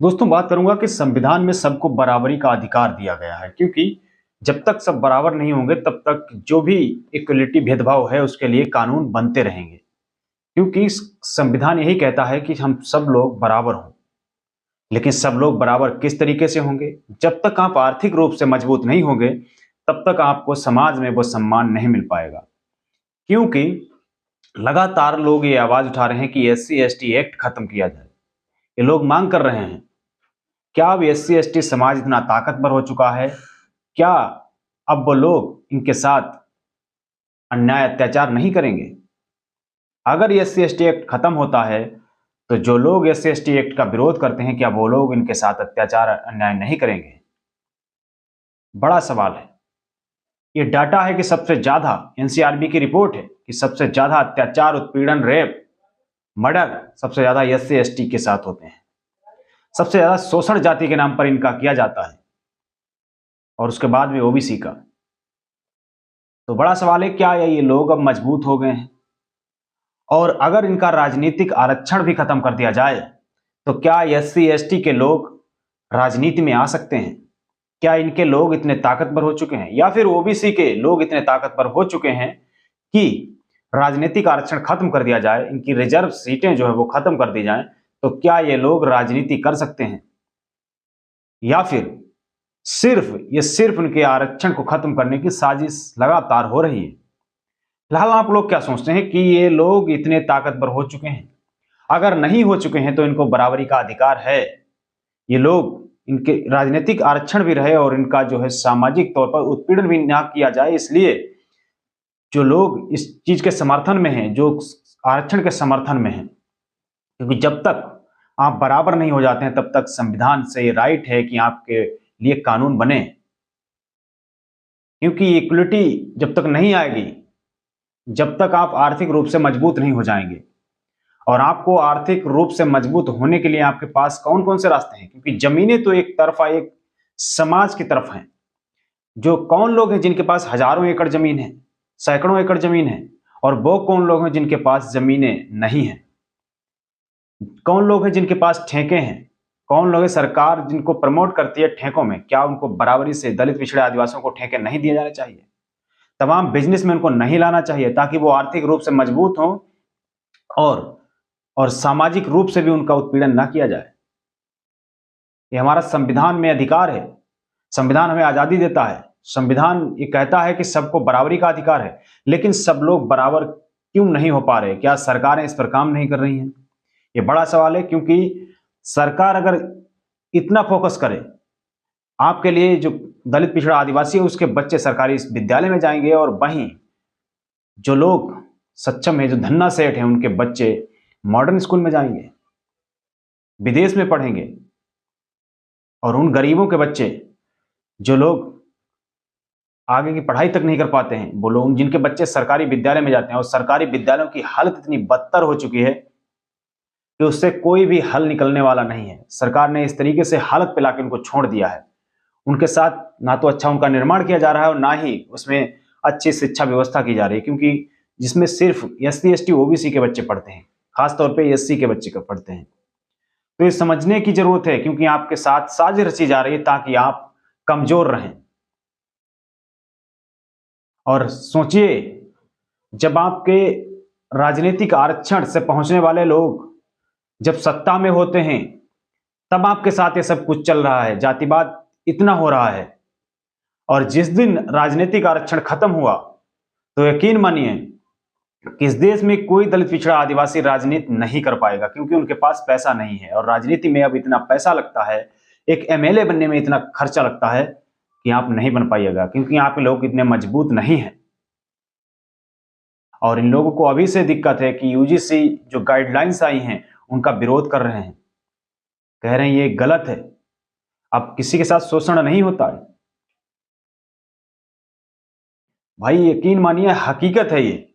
दोस्तों बात करूंगा कि संविधान में सबको बराबरी का अधिकार दिया गया है, क्योंकि जब तक सब बराबर नहीं होंगे तब तक जो भी इक्वलिटी भेदभाव है उसके लिए कानून बनते रहेंगे। क्योंकि संविधान यही कहता है कि हम सब लोग बराबर हों। लेकिन सब लोग बराबर किस तरीके से होंगे? जब तक आप आर्थिक रूप से मजबूत नहीं होंगे तब तक आपको समाज में वो सम्मान नहीं मिल पाएगा। क्योंकि लगातार लोग ये आवाज उठा रहे हैं कि SC ST एक्ट खत्म किया जाए। ये लोग मांग कर रहे हैं। क्या अब SC ST समाज इतना ताकतवर हो चुका है? क्या अब वो लोग इनके साथ अन्याय अत्याचार नहीं करेंगे? अगर SC ST एक्ट खत्म होता है तो जो लोग SC ST एक्ट का विरोध करते हैं, क्या वो लोग इनके साथ अत्याचार अन्याय नहीं करेंगे? बड़ा सवाल है। ये डाटा है कि सबसे ज्यादा NCRB की रिपोर्ट है कि सबसे ज्यादा अत्याचार, उत्पीड़न, रेप, मर्डर सबसे ज्यादा SC ST के साथ होते हैं। सबसे ज्यादा शोषण जाति के नाम पर इनका किया जाता है और उसके बाद में OBC का। तो बड़ा सवाल है, क्या ये लोग अब मजबूत हो गए हैं? और अगर इनका राजनीतिक आरक्षण भी खत्म कर दिया जाए तो क्या SC ST के लोग राजनीति में आ सकते हैं? क्या इनके लोग इतने ताकतवर हो चुके हैं, या फिर OBC के लोग इतने ताकतवर हो चुके हैं कि राजनीतिक आरक्षण खत्म कर दिया जाए, इनकी रिजर्व सीटें जो है वो खत्म कर दी जाएं, तो क्या ये लोग राजनीति कर सकते हैं? या फिर सिर्फ उनके आरक्षण को खत्म करने की साजिश लगातार हो रही है? फिलहाल आप लोग क्या सोचते हैं कि ये लोग इतने ताकतवर हो चुके हैं? अगर नहीं हो चुके हैं तो इनको बराबरी का अधिकार है। ये लोग, इनके राजनीतिक आरक्षण भी रहे और इनका जो है सामाजिक तौर पर उत्पीड़न भी ना किया जाए, इसलिए जो लोग इस चीज के समर्थन में हैं, जो आरक्षण के समर्थन में हैं, क्योंकि जब तक आप बराबर नहीं हो जाते हैं तब तक संविधान से ये राइट है कि आपके लिए कानून बने। क्योंकि इक्वलिटी जब तक नहीं आएगी, जब तक आप आर्थिक रूप से मजबूत नहीं हो जाएंगे, और आपको आर्थिक रूप से मजबूत होने के लिए आपके पास कौन कौन से रास्ते हैं? क्योंकि जमीनें तो एक तरफा एक समाज की तरफ हैं। जो कौन लोग हैं जिनके पास हजारों एकड़ जमीन है, सैकड़ों एकड़ जमीन है, और वो कौन लोग हैं जिनके पास जमीनें नहीं हैं? कौन लोग हैं जिनके पास ठेके हैं? कौन लोग हैं सरकार जिनको प्रमोट करती है ठेकों में? क्या उनको बराबरी से दलित, पिछड़े, आदिवासियों को ठेके नहीं दिए जाने चाहिए? तमाम बिजनेस में उनको नहीं लाना चाहिए ताकि वो आर्थिक रूप से मजबूत हो और सामाजिक रूप से भी उनका उत्पीड़न ना किया जाए? ये हमारा संविधान में अधिकार है। संविधान हमें आजादी देता है। संविधान ये कहता है कि सबको बराबरी का अधिकार है, लेकिन सब लोग बराबर क्यों नहीं हो पा रहे? क्या सरकारें इस पर काम नहीं कर रही हैं? ये बड़ा सवाल है। क्योंकि सरकार अगर इतना फोकस करे, आपके लिए जो दलित, पिछड़ा, आदिवासी है उसके बच्चे सरकारी विद्यालय में जाएंगे, और वहीं जो लोग सक्षम है, जो धन्ना सेठ हैं, उनके बच्चे मॉडर्न स्कूल में जाएंगे, विदेश में पढ़ेंगे। और उन गरीबों के बच्चे, जो लोग आगे की पढ़ाई तक नहीं कर पाते हैं, वो लोग जिनके बच्चे सरकारी विद्यालय में जाते हैं, और सरकारी विद्यालयों की हालत इतनी बदतर हो चुकी है कि उससे कोई भी हल निकलने वाला नहीं है। सरकार ने इस तरीके से हालत पे लाके उनको छोड़ दिया है। उनके साथ ना तो अच्छा उनका निर्माण किया जा रहा है और ना ही उसमें अच्छी शिक्षा व्यवस्था की जा रही है, क्योंकि जिसमें सिर्फ SC ST OBC के बच्चे पढ़ते हैं, खासतौर पे SC के बच्चे पढ़ते हैं। तो ये समझने की जरूरत है, क्योंकि आपके साथ साजिश रची जा रही है ताकि आप कमजोर रहें। और सोचिए, जब आपके राजनीतिक आरक्षण से पहुंचने वाले लोग जब सत्ता में होते हैं, तब आपके साथ ये सब कुछ चल रहा है, जातिवाद इतना हो रहा है। और जिस दिन राजनीतिक आरक्षण खत्म हुआ तो यकीन मानिए कि इस देश में कोई दलित, पिछड़ा, आदिवासी राजनीति नहीं कर पाएगा, क्योंकि उनके पास पैसा नहीं है। और राजनीति में अब इतना पैसा लगता है, एक MLA बनने में इतना खर्चा लगता है कि आप नहीं बन पाइएगा, क्योंकि यहाँ पे लोग इतने मजबूत नहीं हैं। और इन लोगों को अभी से दिक्कत है कि UGC जो गाइडलाइंस आई हैं उनका विरोध कर रहे हैं, कह रहे हैं ये गलत है। अब किसी के साथ शोषण नहीं होता है भाई, यकीन मानिए, हकीकत है ये।